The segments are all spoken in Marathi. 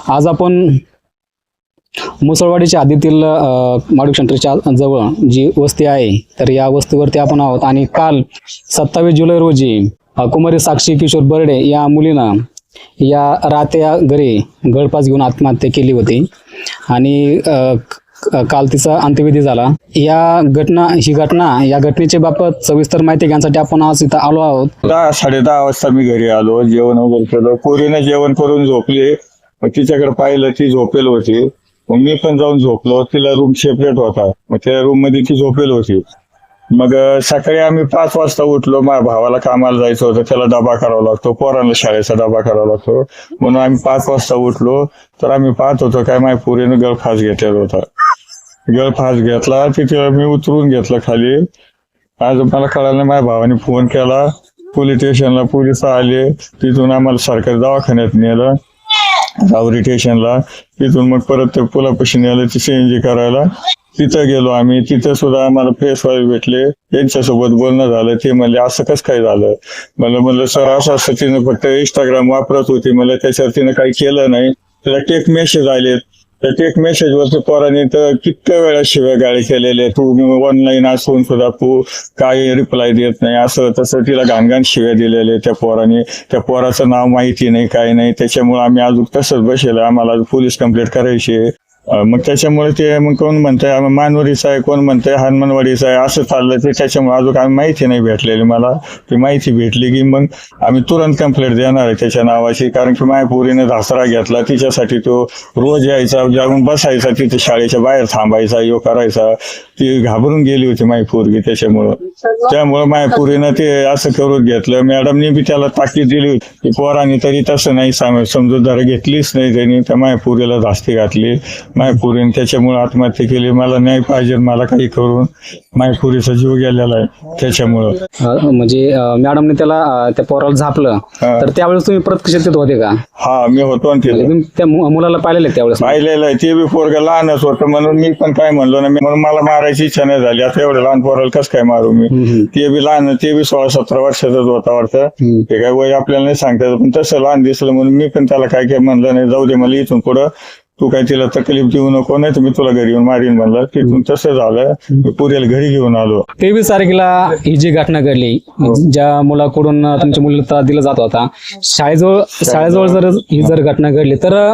आज आपण मुसळवाडीच्या हद्दीतील माडूक सेंटरच्या जवळ जी वस्ती आहे तर या वस्तीवरती आपण आहोत आणि काल 27 जुलै रोजी कुमारी साक्षी किशोर बर्डे या मुलीनं या राहत्या घरी गळफास घेऊन आत्महत्या केली होती आणि काल तिचा अंत्यविधी झाला। ही घटना या घटनेच्या बाबत सविस्तर माहिती घेण्यासाठी आपण आज इथं आलो आहोत। 10-10:30 वाजता मी घरी आलो, जेवण वगैरे केलं, पोरीने जेवण करून झोपली, मग तिच्याकडे पाहिलं ती झोपेल होती, मग मी पण जाऊन झोपलो, तिला रूम सेपरेट होता, मग त्या रूम मध्ये ती झोपेल होती। मग सकाळी आम्ही 5 वाजता उठलो, माझ्या भावाला कामाला जायचं होतं, त्याला डबा करावा लागतो, पोरांना शाळेचा डबा करावा लागतो, म्हणून आम्ही 5 वाजता उठलो तर आम्ही पाहत होतो काय माझ्या पोरीनं गळफास घेतलेला होता। गळफास घेतला, तिथे मी उतरून घेतलं खाली। आज मला कळालं, माझ्या भावाने फोन केला पोलीस स्टेशनला, पोलिस आले, तिथून आम्हाला सरकारी दवाखान्यात नेलं रावरी स्टेशनला, तिथून मग परत ते पुलापाशी नेलं ती CNG करायला, तिथं गेलो आम्ही, तिथं सुद्धा आम्हाला प्रेस वाले भेटले, त्यांच्यासोबत बोलणं झालं, ते म्हणले असं कसं काय झालं, म्हणलं सर असं तिनं फक्त इंस्टाग्राम वापरत होती, मला त्याच्यावर तिनं काही केलं नाही, त्याला टेक मेसेज आले, त्या टेक मेसेज वरती पोरांनी तर कितक्या वेळा शिव्या गाळी केलेले, तू ऑनलाईन असून सुद्धा तू काही रिप्लाय देत नाही, असं तसं तिला घाणघाण शिव्या दिलेले त्या पोरांनी, त्या पोराचं नाव माहिती नाही काही नाही, त्याच्यामुळे आम्ही अजून तसंच बसेल, आम्हाला पोलीस कंप्लेंट करायची। मग त्याच्यामुळे ते मग कोण म्हणतंय मानवरीचा आहे, कोण म्हणतंय हनुमानवाडीचा आहे, असं चाललं ते, त्याच्यामुळे अजून आम्ही माहिती नाही भेटलेली, मला ती माहिती भेटली की मग आम्ही तुरंत कंप्लेंट देणार आहे त्याच्या नावाची, कारण की माझ्या पोरीने धासरा घेतला, तिच्यासाठी तो रोज यायचा, जाऊन बसायचा तिथे, शाळेच्या बाहेर थांबायचा, यो करायचा, ती घाबरून गेली होती माझी पोरगी, त्यामुळं माझ्या पोरीनं ते असं करून घेतलं। मॅडमनी बी त्याला ताकीद दिली होती की पोरांनी तरी तसं नाही समजूतदार घेतलीच नाही, त्यांनी त्या माझ्या पोरीला धास्ती घातली, माझ्या पोरीने त्याच्यामुळे आत्महत्या केली। मला न्याय पाहिजे, मला काही करून, माझ्या पोरीचा जीव गेलेला आहे त्याच्यामुळं। म्हणजे मॅडमने त्याला त्या पोराला झापलं तर त्यावेळेस तुम्ही प्रत्यक्षात होते का? हा, मी होतो ना तिथे, त्या मुलाला पाहिलेलं त्यावेळेस? पाहिलेलं आहे, ते बी पोरगा लहानच होतं, म्हणून मी पण काय म्हणलो ना, म्हणून मला मारायची इच्छा नाही झाली, आता एवढं लहान पोराला कसं काय मारू मी, ते बी लहान, ते बी 16-17 वर्षाचाच होता वाटतं, ते काय वय आपल्याला नाही सांगता येत, पण तसं लहान दिसलं म्हणून मी पण त्याला काय म्हणलं नाही, जाऊ दे मला इथून पुढं तू काय तिला तकलीफ देऊ नको, नाही तर मी तुला घरी येऊन मारीन म्हणलं, तिथून तसं झालं, पुरेला घरी घेऊन आलो। 23 तारखेला ही जी घटना घडली, ज्या मुलाकडून तुमच्या मुलीला त्रास दिला जात होता, शाळेजवळ जर घटना घडली तर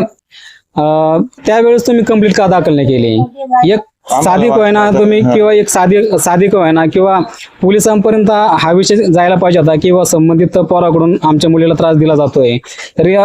त्यावेळेस तुम्ही कंप्लीट का दाखल नाही केली? एक साधी का होईना तुम्ही, किंवा एक साधी का होईना, किंवा पोलिसांपर्यंत हा विषय जायला पाहिजे होता, किंवा संबंधित पोराकडून आमच्या मुलीला त्रास दिला जातोय तर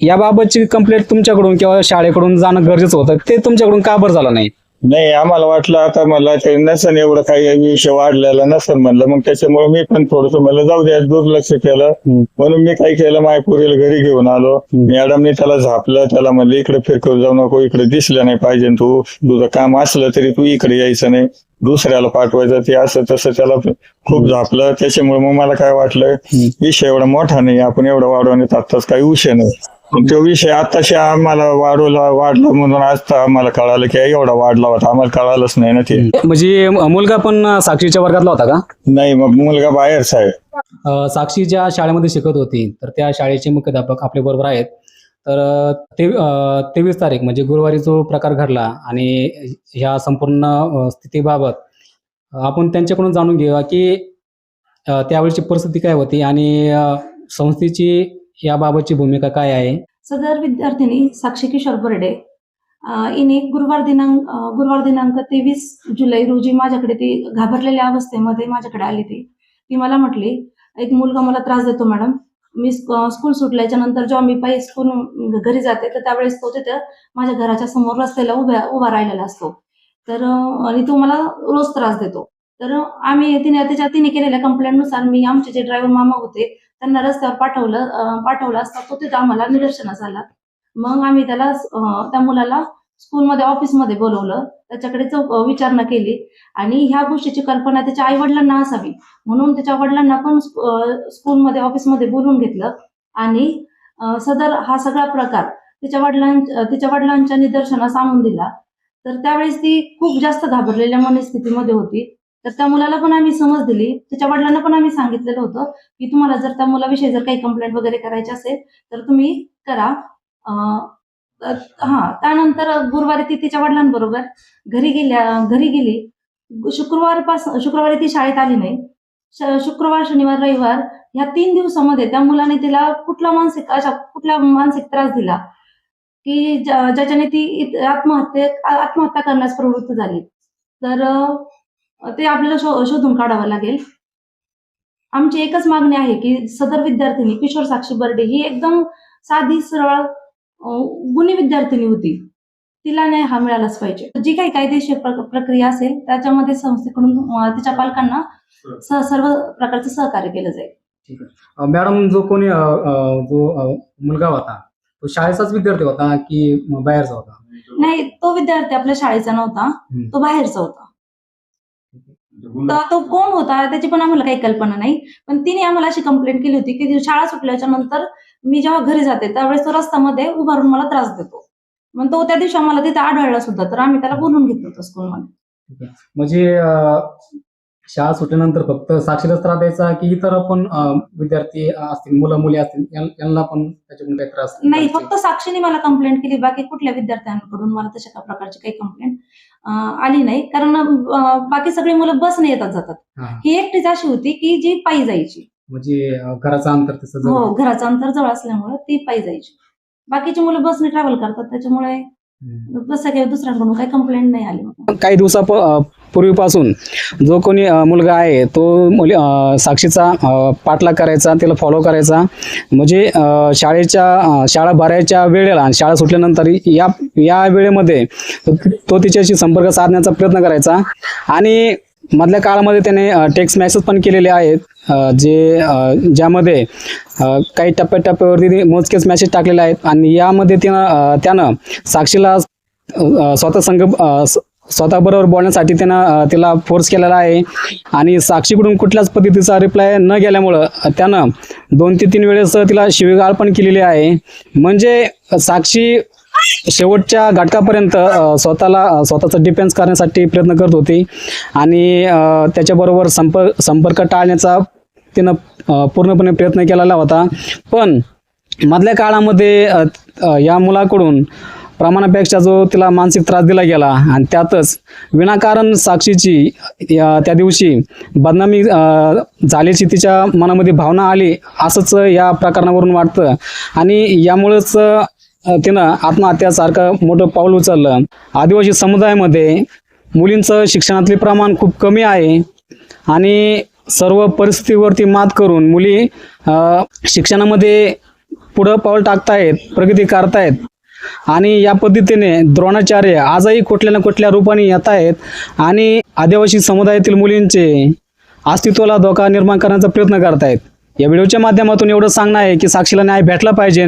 याबाबतची कंप्लेंट तुमच्याकडून किंवा शाळेकडून जाणं गरजेचं होतं, ते तुमच्याकडून का बरं झालं नाही? नाही, आम्हाला वाटलं आता मला ते नसन एवढं काही विषय वाढलेला नसन म्हणलं, मग त्याच्यामुळे मी पण थोडस मला जाऊ द्या दुर्लक्ष केलं, म्हणून मी काय केलं, माझ्या पोरीला घरी घेऊन आलो, मॅडमने त्याला झापलं, त्याला म्हणलं इकडे फिरकत जाऊ नको, इकडे दिसलं नाही पाहिजे, तुझं काम असलं तरी तू इकडे यायचं नाही, दुसऱ्याला पाठवायचं, ते असं तसं त्याला खूप झापलं, त्याच्यामुळे मग मला काय वाटलं विषय एवढा मोठा नाही, आपण एवढा वाढवण्यात आत्ताच काही विषय नाही, तो विषय आताशी आम्हाला वाढला म्हणून आज आम्हाला कळालं की एवढा वाढला होता, आम्हाला कळालंच नाही ना ते। म्हणजे मुलगा पण साक्षीच्या वर्गातला होता का? नाही, मग मुलगा बाहेरचा आहे। साक्षी ज्या शाळेमध्ये शिकत होती तर त्या शाळेचे मुख्याध्यापक आपल्या बरोबर आहेत, तर 23 तारीख म्हणजे गुरुवारी जो प्रकार घडला आणि ह्या संपूर्ण स्थितीबाबत आपण त्यांच्याकडून जाणून घेऊया की त्यावेळेची परिस्थिती काय होती आणि संस्थेची याबाबतची भूमिका काय आहे। सदर विद्यार्थिनी साक्षी किशोर बर्डे हिने गुरुवार दिनांक 23 जुलै रोजी माझ्याकडे, ती घाबरलेल्या अवस्थेमध्ये माझ्याकडे आली, ती मला म्हटली एक मुलगा मला त्रास देतो मॅडम, मी स्कूल सुटल्याच्या नंतर जेव्हा मी पायी स्कूल घरी जाते तर त्यावेळेस तो तिथे माझ्या घराच्या समोर रस्त्याला उभा राहिलेला असतो, तर आणि तो मला रोज त्रास देतो, तर आम्ही तिने केलेल्या कंप्लेंटनुसार मी आमचे जे ड्रायव्हर मामा होते त्यांना रस्त्यावर पाठवलं असता तो तिथं आम्हाला निदर्शनास आला। मग आम्ही त्या मुलाला स्कूलमध्ये ऑफिसमध्ये बोलवलं, त्याच्याकडे विचारणा केली आणि ह्या गोष्टीची कल्पना त्याच्या आई वडिलांना असावी म्हणून त्याच्या वडिलांना पण स्कूलमध्ये ऑफिसमध्ये बोलवून घेतलं आणि सदर हा सगळा प्रकार तिच्या वडिलांच्या निदर्शनास आणून दिला। तर त्यावेळेस ती खूप जास्त घाबरलेल्या मनस्थितीमध्ये होती, तर त्या मुलाला पण आम्ही समज दिली, त्याच्या वडिलांना पण आम्ही सांगितलेलं होतं की तुम्हाला जर त्या मुलाविषयी जर काही कंप्लेंट वगैरे करायची असेल तर तुम्ही करा, त्यानंतर गुरुवारी ती तिच्या वडिलांबरोबर घरी गेली. शुक्रवारी ती शाळेत आली नाही. शुक्रवार, शनिवार, रविवार ह्या 3 दिवसामध्ये त्या मुलाने तिला कुठला मानसिक त्रास दिला की ज्याच्याने ती आत्महत्या करण्यास प्रवृत्त झाली. तर ते आपल्याला शोधून काढावं लागेल. आमची एकच मागणी आहे की सदर विद्यार्थिनी किशोर साक्षी बर्डे ही एकदम साधी सरळ गुणी विद्यार्थिनी होती. तिला न्याय हा मिळालाच पाहिजे. जी काही कायदेशीर प्रक्रिया असेल त्याच्यामध्ये संस्थेकडून तिच्या पालकांना सर्व प्रकारचं सहकार्य केलं जाईल. मॅडम, जो कोणी जो मुलगा होता तो शाळेचाच विद्यार्थी होता की बाहेरचा होता? नाही, तो विद्यार्थी आपल्या शाळेचा नव्हता, तो बाहेरचा होता. तो कोण होता त्याची पण आम्हाला काही कल्पना नाही. पण तिने आम्हाला अशी कंप्लेंट केली होती की शाळा सुटल्याच्या नंतर मी जेव्हा घरी जाते त्यावेळेस तो रस्त्यामध्ये उभारून मला त्रास देतो. मग तो त्या दिवशी आम्हाला तिथे आढळला सुद्धा, तर आम्ही त्याला बोलून घेतलं होतं स्कूलमध्ये. म्हणजे शाळा सुटल्यानंतर फक्त साक्षीलाच त्रास द्यायचा की इतर पण विद्यार्थी असतील, मुलं मुली असतील, यांना पण त्याच्याकडून काही त्रास? नाही, फक्त साक्षीने मला कंप्लेंट केली. बाकी कुठल्या विद्यार्थ्यांकडून मला तशा प्रकारची काही कंप्लेंट आली नाही. कारण बाकी सगळी मुलं बसने येतात जातात. ही एकटीच अशी होती की जी पायी जायची. म्हणजे घराचं अंतर तसं? हो, घराचं अंतर जवळ असल्यामुळे ती पायी जायची. बाकीची मुलं बसने ट्रॅव्हल करतात, त्याच्यामुळे तसं काही दुसऱ्यांकडून काही कंप्लेंट नाही आली. काही दिवसापूर्वीपासून जो कोणी मुलगा आहे तो साक्षीचा पाठलाग करायचा, त्याला फॉलो करायचा. म्हणजे शाळा भरायच्या वेळेला आणि शाळा सुटल्यानंतर या वेळेमध्ये तो तिच्याशी संपर्क साधण्याचा प्रयत्न करायचा. आणि मधल्या काळामध्ये त्याने टेक्स्ट मेसेज पण केलेले आहेत ज्यामध्ये काही टप्प्यावरती मोजकेच मेसेज टाकलेले आहेत. आणि यामध्ये त्यानं साक्षीला स्वतःबरोबर बोलण्यासाठी तिला फोर्स केलेला आहे. आणि साक्षीकडून कुठल्याच पद्धतीचा रिप्लाय न गेल्यामुळं त्यानं 2 ते 3 वेळेस तिला शिवीगाळ पण केलेली आहे. म्हणजे साक्षी शेवटच्या घटकापर्यंत स्वतःचा डिफेन्स करण्यासाठी प्रयत्न करत होती. आणि त्याच्याबरोबर संपर्क टाळण्याचा तिनं पूर्णपणे प्रयत्न केलेला होता. पण मधल्या काळामध्ये या मुलाकडून प्रमाणापेक्षा जो तिला मानसिक त्रास दिला गेला आणि त्यातच विनाकारण साक्षीची त्या दिवशी बदनामी झाल्याची तिच्या मनामध्ये भावना आली, असंच या प्रकरणावरून वाटतं. आणि यामुळेच तिनं आत्महत्यासारखं मोठं पाऊल उचललं. आदिवासी समुदायामध्ये मुलींचं शिक्षणातले प्रमाण खूप कमी आहे आणि सर्व परिस्थितीवरती मात करून मुली शिक्षणामध्ये पुढं पाऊल टाकतायत, प्रगती करतायत. आणि या पद्धतीने द्रोणाचार्य आजही कुठल्या ना कुठल्या रूपाने येत आहेत आणि आदिवासी समुदायातील मुलींचे अस्तित्वाला धोका निर्माण करण्याचा प्रयत्न करतायत. या व्हिडिओच्या माध्यमातून एवढं सांगणं आहे की साक्षीला न्याय भेटला पाहिजे.